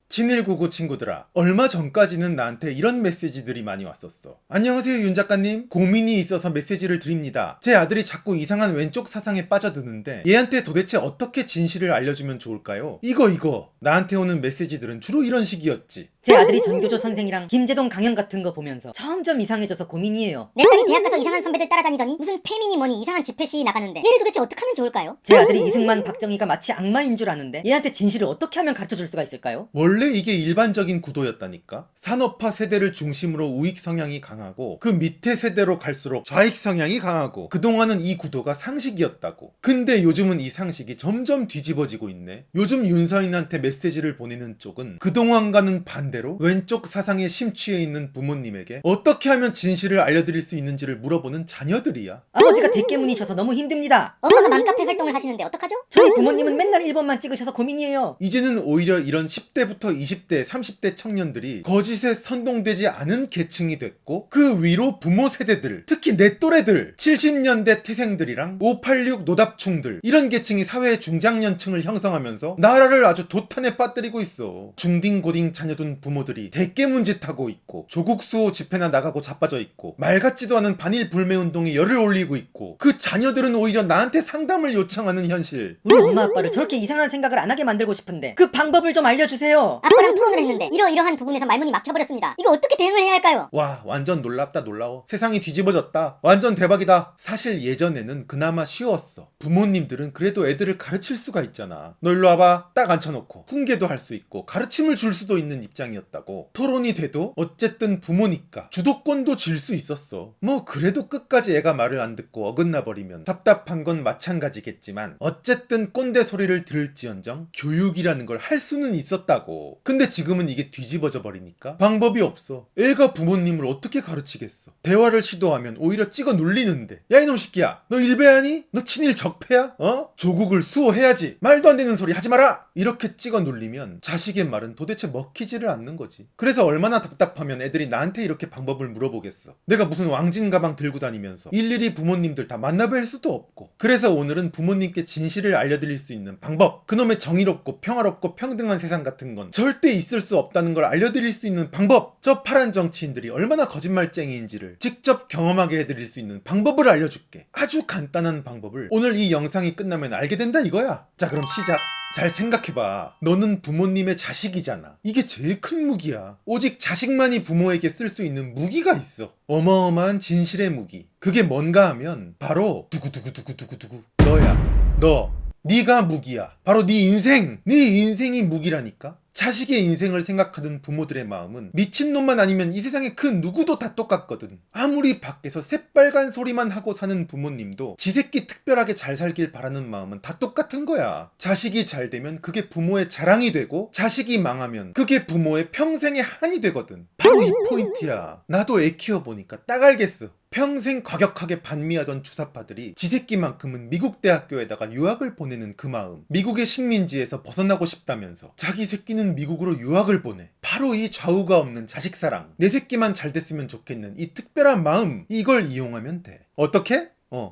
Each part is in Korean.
친일구구 친구들아, 얼마 전까지는 나한테 이런 메시지들이 많이 왔었어. 안녕하세요 윤 작가님, 고민이 있어서 메시지를 드립니다. 제 아들이 자꾸 이상한 왼쪽 사상에 빠져드는데 얘한테 도대체 어떻게 진실을 알려주면 좋을까요? 이거 나한테 오는 메시지들은 주로 이런 식이었지. 제 아들이 전교조 선생이랑 김제동 강연 같은 거 보면서 점점 이상해져서 고민이에요. 내 딸이 대학 가서 이상한 선배들 따라다니더니 무슨 페미니 뭐니 이상한 집회 시위 나가는데 얘를 도대체 어떻게 하면 좋을까요? 제 아들이 이승만 박정희가 마치 악마인 줄 아는데 얘한테 진실을 어떻게 하면 가르쳐줄 수가 있을까요? 원래 이게 일반적인 구도였다니까. 산업화 세대를 중심으로 우익 성향이 강하고 그 밑에 세대로 갈수록 좌익 성향이 강하고 그동안은 이 구도가 상식이었다고. 근데 요즘은 이 상식이 점점 뒤집어지고 있네. 요즘 윤서인한테 메시지를 보내는 쪽은 그동안과는 반대로 왼쪽 사상에 심취해 있는 부모님에게 어떻게 하면 진실을 알려드릴 수 있는지를 물어보는 자녀들이야. 아버지가 대깨문이셔서 너무 힘듭니다. 엄마가 맘카페 활동을 하시는데 어떡하죠? 저희 부모님은 맨날 1번만 찍으셔서 고민이에요. 이제는 오히려 이런 10대부터 20대, 30대 청년들이 거짓에 선동되지 않은 계층이 됐고 그 위로 부모 세대들, 특히 내 또래들, 70년대 태생들이랑 586 노답충들 이런 계층이 사회의 중장년층을 형성하면서 나라를 아주 도탄에 빠뜨리고 있어. 중딩고딩 자녀둔 부모들이 대깨문짓하고 있고 조국 수호 집회나 나가고 자빠져 있고 말 같지도 않은 반일 불매운동에 열을 올리고 있고 그 자녀들은 오히려 나한테 상담을 요청하는 현실. 우리 엄마 아빠를 저렇게 이상한 생각을 안 하게 만들고 싶은데 그 방법을 좀 알려주세요. 아빠랑 토론을 했는데 이러이러한 부분에서 말문이 막혀버렸습니다. 이거 어떻게 대응을 해야 할까요? 와, 완전 놀랍다 놀라워. 세상이 뒤집어졌다. 완전 대박이다. 사실 예전에는 그나마 쉬웠어. 부모님들은 그래도 애들을 가르칠 수가 있잖아. 너 일로 와봐. 딱 앉혀놓고 훈계도 할 수 있고 가르침을 줄 수도 있는 입장이었다고. 토론이 돼도 어쨌든 부모니까 주도권도 질 수 있었어. 뭐 그래도 끝까지 애가 말을 안 듣고 어긋나 버리면 답답한 건 마찬가지겠지만 어쨌든 꼰대 소리를 들을지언정 교육이라는 걸 할 수는 있었다고. 근데 지금은 이게 뒤집어져 버리니까 방법이 없어. 애가 부모님을 어떻게 가르치겠어. 대화를 시도하면 오히려 찍어 눌리는데. 야 이놈 새끼야, 너 일배하니? 너 친일 적폐야? 조국을 수호해야지. 말도 안 되는 소리 하지 마라. 이렇게 찍어 눌리면 자식의 말은 도대체 먹히지를 않는 거지. 그래서 얼마나 답답하면 애들이 나한테 이렇게 방법을 물어보겠어. 내가 무슨 왕진 가방 들고 다니면서 일일이 부모님들 다 만나뵐 수도 없고. 그래서 오늘은 부모님께 진실을 알려드릴 수 있는 방법, 그놈의 정의롭고 평화롭고 평등한 세상 같은 건 절대 있을 수 없다는 걸 알려드릴 수 있는 방법, 저 파란 정치인들이 얼마나 거짓말쟁이인지를 직접 경험하게 해드릴 수 있는 방법을 알려줄게. 아주 간단한 방법을 오늘 이 영상이 끝나면 알게 된다 이거야. 자, 그럼 시작. 잘 생각해봐. 너는 부모님의 자식이잖아. 이게 제일 큰 무기야. 오직 자식만이 부모에게 쓸 수 있는 무기가 있어. 어마어마한 진실의 무기. 그게 뭔가 하면 바로 두구두구두구두구두구 너야. 너. 네가 무기야. 바로 네 인생. 네 인생이 무기라니까. 자식의 인생을 생각하는 부모들의 마음은 미친놈만 아니면 이 세상에 그 누구도 다 똑같거든. 아무리 밖에서 새빨간 소리만 하고 사는 부모님도 지 새끼 특별하게 잘 살길 바라는 마음은 다 똑같은 거야. 자식이 잘 되면 그게 부모의 자랑이 되고 자식이 망하면 그게 부모의 평생의 한이 되거든. 바로 이 포인트야. 나도 애 키워보니까 딱 알겠어. 평생 과격하게 반미하던 주사파들이 지새끼만큼은 미국 대학교에다가 유학을 보내는 그 마음. 미국의 식민지에서 벗어나고 싶다면서 자기 새끼는 미국으로 유학을 보내. 바로 이 좌우가 없는 자식사랑, 내 새끼만 잘 됐으면 좋겠는 이 특별한 마음, 이걸 이용하면 돼. 어떻게?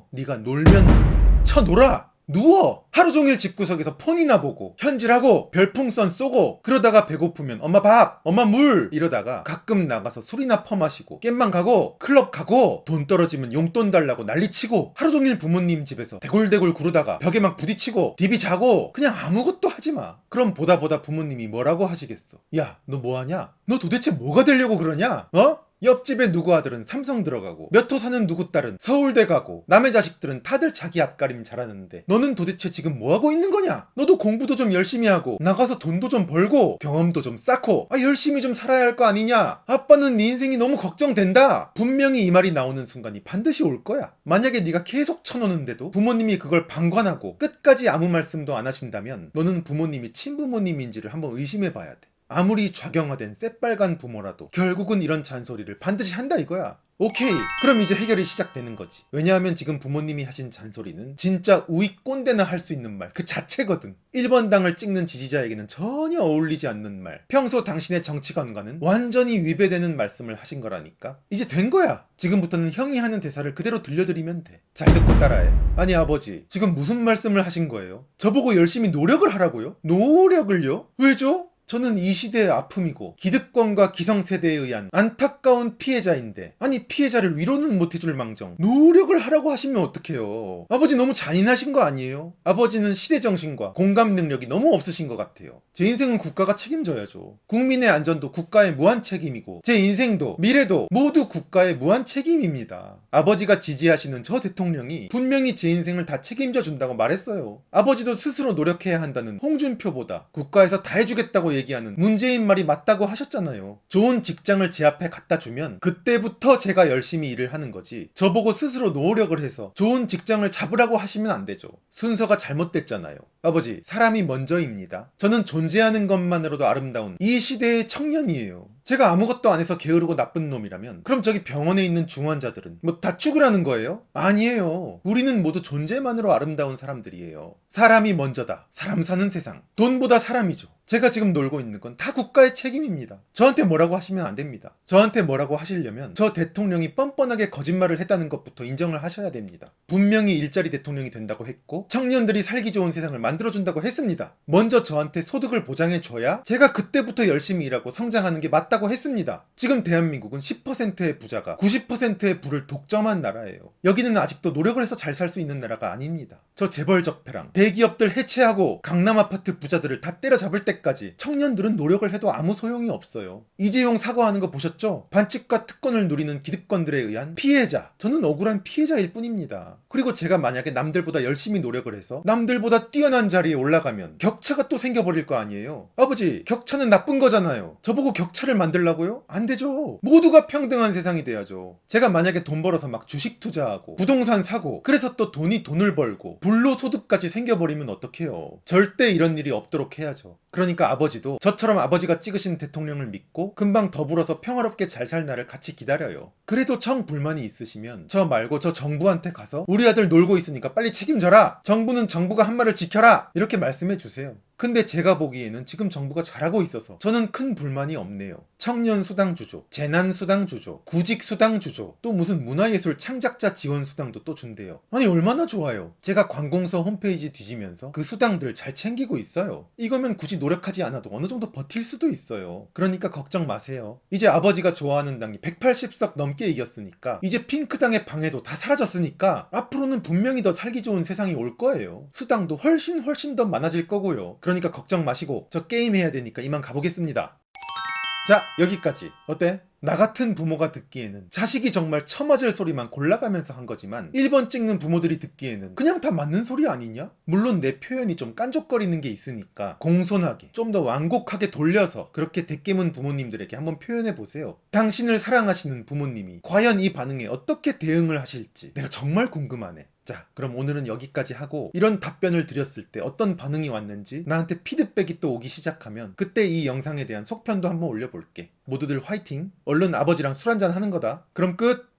네가 놀면 쳐놀아. 누워! 하루 종일 집구석에서 폰이나 보고 현질하고 별풍선 쏘고 그러다가 배고프면 엄마 밥! 엄마 물! 이러다가 가끔 나가서 술이나 퍼마시고 겜방 가고 클럽 가고 돈 떨어지면 용돈 달라고 난리치고 하루 종일 부모님 집에서 대굴대굴 구르다가 벽에 막 부딪히고 디비 자고 그냥 아무것도 하지마. 그럼 보다 부모님이 뭐라고 하시겠어. 야, 너 뭐하냐? 너 도대체 뭐가 되려고 그러냐? 옆집에 누구 아들은 삼성 들어가고 몇 호 사는 누구 딸은 서울대 가고 남의 자식들은 다들 자기 앞가림 잘하는데 너는 도대체 지금 뭐하고 있는 거냐? 너도 공부도 좀 열심히 하고 나가서 돈도 좀 벌고 경험도 좀 쌓고 열심히 좀 살아야 할 거 아니냐? 아빠는 네 인생이 너무 걱정된다. 분명히 이 말이 나오는 순간이 반드시 올 거야. 만약에 네가 계속 쳐놓는데도 부모님이 그걸 방관하고 끝까지 아무 말씀도 안 하신다면 너는 부모님이 친부모님인지를 한번 의심해 봐야 돼. 아무리 좌경화된 새빨간 부모라도 결국은 이런 잔소리를 반드시 한다 이거야. 오케이, 그럼 이제 해결이 시작되는 거지. 왜냐하면 지금 부모님이 하신 잔소리는 진짜 우익 꼰대나 할 수 있는 말 그 자체거든. 1번 당을 찍는 지지자에게는 전혀 어울리지 않는 말, 평소 당신의 정치관과는 완전히 위배되는 말씀을 하신 거라니까. 이제 된 거야. 지금부터는 형이 하는 대사를 그대로 들려드리면 돼. 잘 듣고 따라해. 아니 아버지, 지금 무슨 말씀을 하신 거예요? 저보고 열심히 노력을 하라고요? 노력을요? 왜죠? 저는 이 시대의 아픔이고 기득권과 기성세대에 의한 안타까운 피해자인데, 아니 피해자를 위로는 못해줄 망정 노력을 하라고 하시면 어떡해요. 아버지 너무 잔인하신 거 아니에요? 아버지는 시대정신과 공감 능력이 너무 없으신 것 같아요. 제 인생은 국가가 책임져야죠. 국민의 안전도 국가의 무한 책임이고 제 인생도 미래도 모두 국가의 무한 책임입니다. 아버지가 지지하시는 저 대통령이 분명히 제 인생을 다 책임져 준다고 말했어요. 아버지도 스스로 노력해야 한다는 홍준표보다 국가에서 다 해주겠다고 얘기하는 문재인 말이 맞다고 하셨잖아요. 좋은 직장을 제 앞에 갖다 주면 그때부터 제가 열심히 일을 하는 거지, 저보고 스스로 노력을 해서 좋은 직장을 잡으라고 하시면 안 되죠. 순서가 잘못됐잖아요. 아버지, 사람이 먼저입니다. 저는 존재하는 것만으로도 아름다운 이 시대의 청년이에요. 제가 아무것도 안 해서 게으르고 나쁜 놈이라면 그럼 저기 병원에 있는 중환자들은 뭐 다 죽으라는 거예요? 아니에요. 우리는 모두 존재만으로 아름다운 사람들이에요. 사람이 먼저다. 사람 사는 세상. 돈보다 사람이죠. 제가 지금 놀고 있는 건 다 국가의 책임입니다. 저한테 뭐라고 하시면 안 됩니다. 저한테 뭐라고 하시려면 저 대통령이 뻔뻔하게 거짓말을 했다는 것부터 인정을 하셔야 됩니다. 분명히 일자리 대통령이 된다고 했고 청년들이 살기 좋은 세상을 만들어준다고 했습니다. 먼저 저한테 소득을 보장해줘야 제가 그때부터 열심히 일하고 성장하는 게 맞다고 했습니다. 지금 대한민국은 10%의 부자가 90%의 부를 독점한 나라예요. 여기는 아직도 노력을 해서 잘 살 수 있는 나라가 아닙니다. 저 재벌적폐랑 대기업들 해체하고 강남 아파트 부자들을 다 때려잡을 때까지 청년들은 노력을 해도 아무 소용이 없어요. 이재용 사과하는 거 보셨죠? 반칙과 특권을 누리는 기득권들에 의한 피해자. 저는 억울한 피해자일 뿐입니다. 그리고 제가 만약에 남들보다 열심히 노력을 해서 남들보다 뛰어난 자리에 올라가면 격차가 또 생겨버릴 거 아니에요. 아버지, 격차는 나쁜 거잖아요. 저보고 격차를 만들라고요? 안 되죠. 모두가 평등한 세상이 돼야죠. 제가 만약에 돈 벌어서 막 주식 투자하고 부동산 사고 그래서 또 돈이 돈을 벌고 불로소득까지 생겨버리면 어떡해요. 절대 이런 일이 없도록 해야죠. 그러니까 아버지도 저처럼 아버지가 찍으신 대통령을 믿고 금방 더불어서 평화롭게 잘 살 날을 같이 기다려요. 그래도 정 불만이 있으시면 저 말고 저 정부한테 가서 우리 아들 놀고 있으니까 빨리 책임져라. 정부는 정부가 한 말을 지켜라. 이렇게 말씀해 주세요. 근데 제가 보기에는 지금 정부가 잘하고 있어서 저는 큰 불만이 없네요. 청년 수당 주조, 재난 수당 주조, 구직 수당 주조, 또 무슨 문화예술 창작자 지원 수당도 또 준대요. 아니 얼마나 좋아요. 제가 관공서 홈페이지 뒤지면서 그 수당들 잘 챙기고 있어요. 이거면 굳이 노력하지 않아도 어느 정도 버틸 수도 있어요. 그러니까 걱정 마세요. 이제 아버지가 좋아하는 당이 180석 넘게 이겼으니까 이제 핑크당의 방해도 다 사라졌으니까 앞으로는 분명히 더 살기 좋은 세상이 올 거예요. 수당도 훨씬 더 많아질 거고요. 그러니까 걱정 마시고 저 게임해야 되니까 이만 가보겠습니다. 자, 여기까지. 어때? 나 같은 부모가 듣기에는 자식이 정말 처맞을 소리만 골라가면서 한 거지만 1번 찍는 부모들이 듣기에는 그냥 다 맞는 소리 아니냐? 물론 내 표현이 좀 깐족거리는 게 있으니까 공손하게 좀 더 완곡하게 돌려서 그렇게 대깨문 부모님들에게 한번 표현해보세요. 당신을 사랑하시는 부모님이 과연 이 반응에 어떻게 대응을 하실지 내가 정말 궁금하네. 자, 그럼 오늘은 여기까지 하고 이런 답변을 드렸을 때 어떤 반응이 왔는지 나한테 피드백이 또 오기 시작하면 그때 이 영상에 대한 속편도 한번 올려볼게. 모두들 화이팅! 얼른 아버지랑 술 한잔 하는 거다. 그럼 끝!